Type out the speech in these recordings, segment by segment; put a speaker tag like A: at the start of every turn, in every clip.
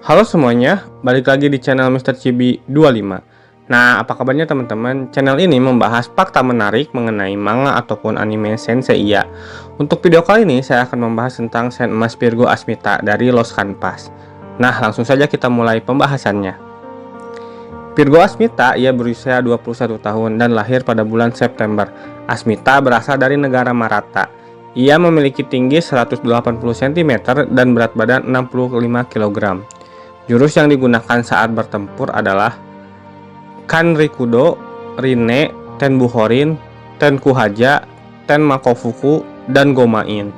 A: Halo semuanya, balik lagi di channel Mr. Chibi 25. Nah, apa kabarnya teman-teman? Channel ini membahas fakta menarik mengenai manga ataupun anime Senseiya. Untuk video kali ini, saya akan membahas tentang Sen Emas Virgo Asmita dari Lost Canvas. Nah, langsung saja kita mulai pembahasannya. Virgo Asmita, ia berusia 21 tahun dan lahir pada bulan September. Asmita berasal dari negara Maratha. Ia memiliki tinggi 180 cm dan berat badan 65 kg. Jurus yang digunakan saat bertempur adalah Kanrikudo, Rinne, Tenbuhorin, Tenkuhaja, Tenmakofuku, dan Gomain.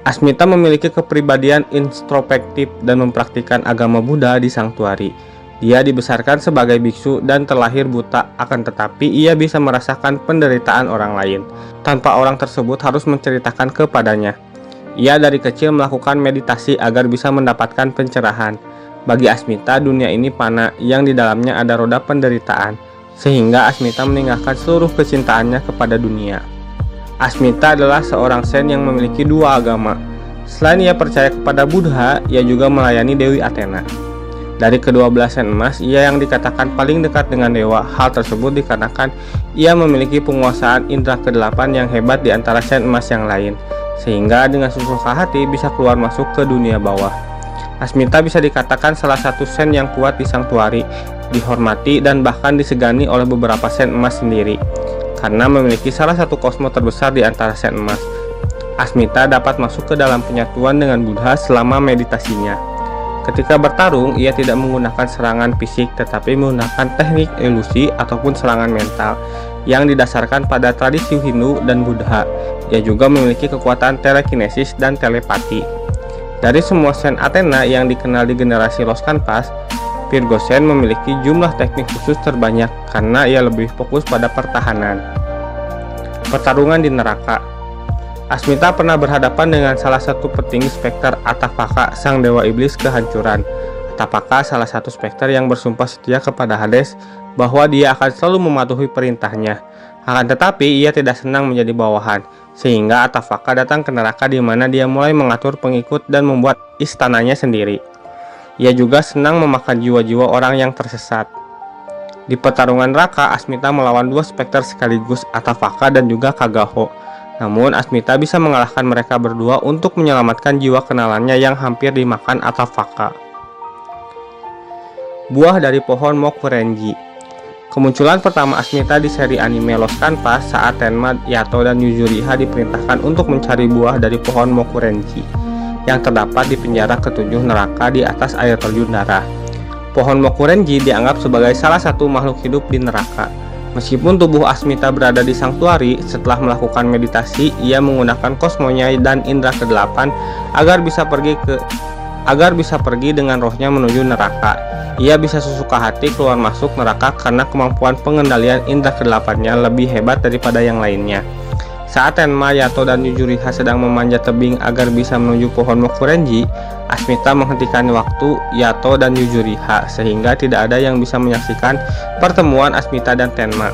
A: Asmita memiliki kepribadian introspektif dan mempraktikkan agama Buddha di Sanctuary. Dia dibesarkan sebagai biksu dan terlahir buta, akan tetapi ia bisa merasakan penderitaan orang lain, tanpa orang tersebut harus menceritakan kepadanya. Ia dari kecil melakukan meditasi agar bisa mendapatkan pencerahan. Bagi Asmita, dunia ini panah yang di dalamnya ada roda penderitaan, sehingga Asmita meninggalkan seluruh kecintaannya kepada dunia. Asmita adalah seorang sen yang memiliki dua agama. Selain ia percaya kepada Buddha, ia juga melayani Dewi Athena. Dari kedua belah sen emas, ia yang dikatakan paling dekat dengan dewa. Hal tersebut dikarenakan ia memiliki penguasaan indera ke-8 yang hebat di antara sen emas yang lain, sehingga dengan sesuka hati bisa keluar masuk ke dunia bawah. Asmita bisa dikatakan salah satu sen yang kuat di Sanctuary, dihormati dan bahkan disegani oleh beberapa sen emas sendiri, karena memiliki salah satu kosmo terbesar di antara sen emas. Asmita dapat masuk ke dalam penyatuan dengan Buddha selama meditasinya. Ketika bertarung, ia tidak menggunakan serangan fisik tetapi menggunakan teknik ilusi ataupun serangan mental yang didasarkan pada tradisi Hindu dan Buddha. Ia juga memiliki kekuatan telekinesis dan telepati. Dari semua sen Athena yang dikenal di generasi Lost Canvas, Virgo Sen memiliki jumlah teknik khusus terbanyak karena ia lebih fokus pada pertahanan. Pertarungan di neraka. Asmita pernah berhadapan dengan salah satu petinggi spekter Atapaka, sang dewa iblis kehancuran. Atapaka salah satu spekter yang bersumpah setia kepada Hades bahwa dia akan selalu mematuhi perintahnya. Akan tetapi ia tidak senang menjadi bawahan, sehingga Atapaka datang ke neraka di mana dia mulai mengatur pengikut dan membuat istananya sendiri. Ia juga senang memakan jiwa-jiwa orang yang tersesat. Di pertarungan neraka, Asmita melawan dua spekter sekaligus, Atapaka dan juga Kagaho. Namun Asmita bisa mengalahkan mereka berdua untuk menyelamatkan jiwa kenalannya yang hampir dimakan Atapaka. Buah dari pohon Mokurenji. Kemunculan pertama Asmita di seri anime Lost Canvas saat Tenma, Yato, dan Yuzuriha diperintahkan untuk mencari buah dari pohon Mokurenji yang terdapat di penjara ketujuh neraka di atas air terjun darah. Pohon Mokurenji dianggap sebagai salah satu makhluk hidup di neraka. Meskipun tubuh Asmita berada di Sanctuary, setelah melakukan meditasi, ia menggunakan kosmonya dan indera ke-8 agar bisa pergi dengan rohnya menuju neraka. Ia bisa sesuka hati keluar masuk neraka karena kemampuan pengendalian indera ke-8-nya lebih hebat daripada yang lainnya. Saat Tenma, Yato, dan Yuzuriha sedang memanjat tebing agar bisa menuju pohon Mokurenji, Asmita menghentikan waktu Yato dan Yuzuriha sehingga tidak ada yang bisa menyaksikan pertemuan Asmita dan Tenma.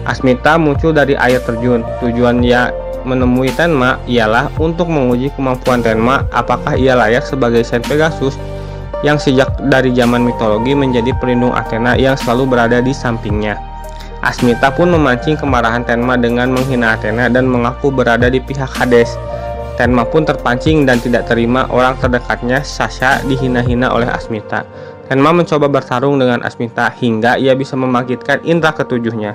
A: Asmita muncul dari air terjun. Tujuannya menemui Tenma ialah untuk menguji kemampuan Tenma apakah ia layak sebagai Sen Pegasus yang sejak dari zaman mitologi menjadi pelindung Athena yang selalu berada di sampingnya. Asmita pun memancing kemarahan Tenma dengan menghina Athena dan mengaku berada di pihak Hades. Tenma pun terpancing dan tidak terima orang terdekatnya, Sasha, dihina-hina oleh Asmita. Tenma mencoba bertarung dengan Asmita hingga ia bisa membangkitkan indera ketujuhnya.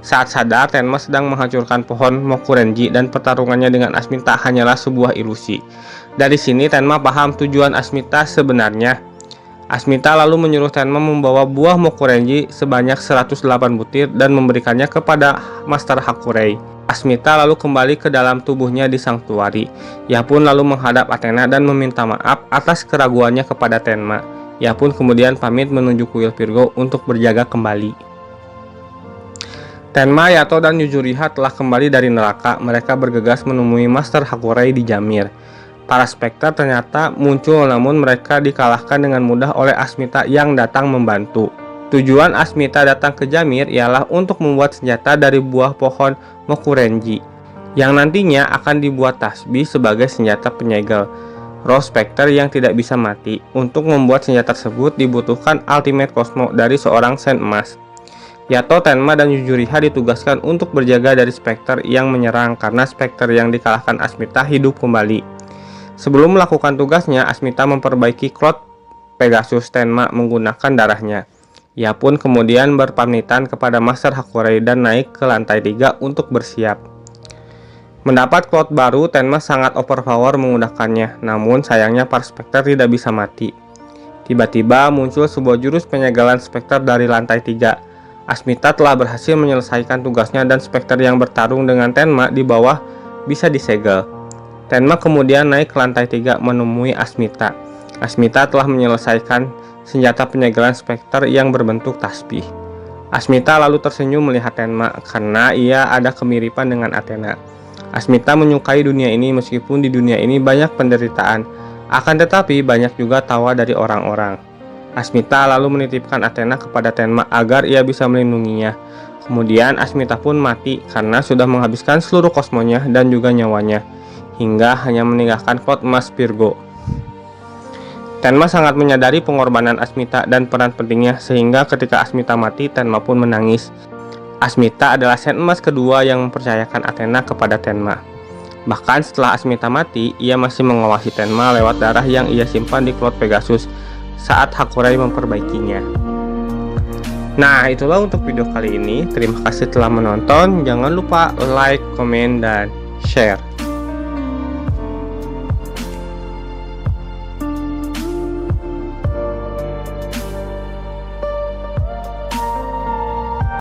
A: Saat sadar, Tenma sedang menghancurkan pohon Mokurenji dan pertarungannya dengan Asmita hanyalah sebuah ilusi. Dari sini Tenma paham tujuan Asmita sebenarnya. Asmita lalu menyuruh Tenma membawa buah Mokurenji sebanyak 108 butir dan memberikannya kepada Master Hakurei. Asmita lalu kembali ke dalam tubuhnya di Sanctuary. Ia pun lalu menghadap Athena dan meminta maaf atas keraguannya kepada Tenma. Ia pun kemudian pamit menuju kuil Virgo untuk berjaga kembali. Tenma, Yato, dan Yuzuriha telah kembali dari neraka. Mereka bergegas menemui Master Hakurei di Jamir. Para spekter ternyata muncul namun mereka dikalahkan dengan mudah oleh Asmita yang datang membantu. Tujuan Asmita datang ke Jamir ialah untuk membuat senjata dari buah pohon Mokurenji yang nantinya akan dibuat tasbih sebagai senjata penyegel. Roh Spectre yang tidak bisa mati. Untuk membuat senjata tersebut dibutuhkan Ultimate Cosmo dari seorang Sen Emas. Yato, Tenma, dan Yujuriha ditugaskan untuk berjaga dari Spectre yang menyerang karena Spectre yang dikalahkan Asmita hidup kembali. Sebelum melakukan tugasnya, Asmita memperbaiki Cloud Pegasus Tenma menggunakan darahnya. Ia pun kemudian berpamitan kepada Master Hakurei dan naik ke lantai 3 untuk bersiap. Mendapat Cloud baru, Tenma sangat overpower menggunakannya, namun sayangnya para Spectre tidak bisa mati. Tiba-tiba muncul sebuah jurus penyegalan Spectre dari lantai 3. Asmita telah berhasil menyelesaikan tugasnya dan Spectre yang bertarung dengan Tenma di bawah bisa disegel. Tenma kemudian naik ke lantai 3 menemui Asmita. Asmita telah menyelesaikan senjata penyegelan Spectre yang berbentuk tasbih. Asmita lalu tersenyum melihat Tenma karena ia ada kemiripan dengan Athena. Asmita menyukai dunia ini meskipun di dunia ini banyak penderitaan, akan tetapi banyak juga tawa dari orang-orang. Asmita lalu menitipkan Athena kepada Tenma agar ia bisa melindunginya. Kemudian Asmita pun mati karena sudah menghabiskan seluruh kosmonya dan juga nyawanya, hingga hanya meninggalkan Cloud Emas Virgo. Tenma sangat menyadari pengorbanan Asmita dan peran pentingnya sehingga ketika Asmita mati, Tenma pun menangis. Asmita adalah Sen Emas kedua yang mempercayakan Athena kepada Tenma. Bahkan setelah Asmita mati, ia masih mengawasi Tenma lewat darah yang ia simpan di Cloud Pegasus saat Hakurei memperbaikinya. Nah, itulah untuk video kali ini. Terima kasih telah menonton. Jangan lupa like, komen, dan share.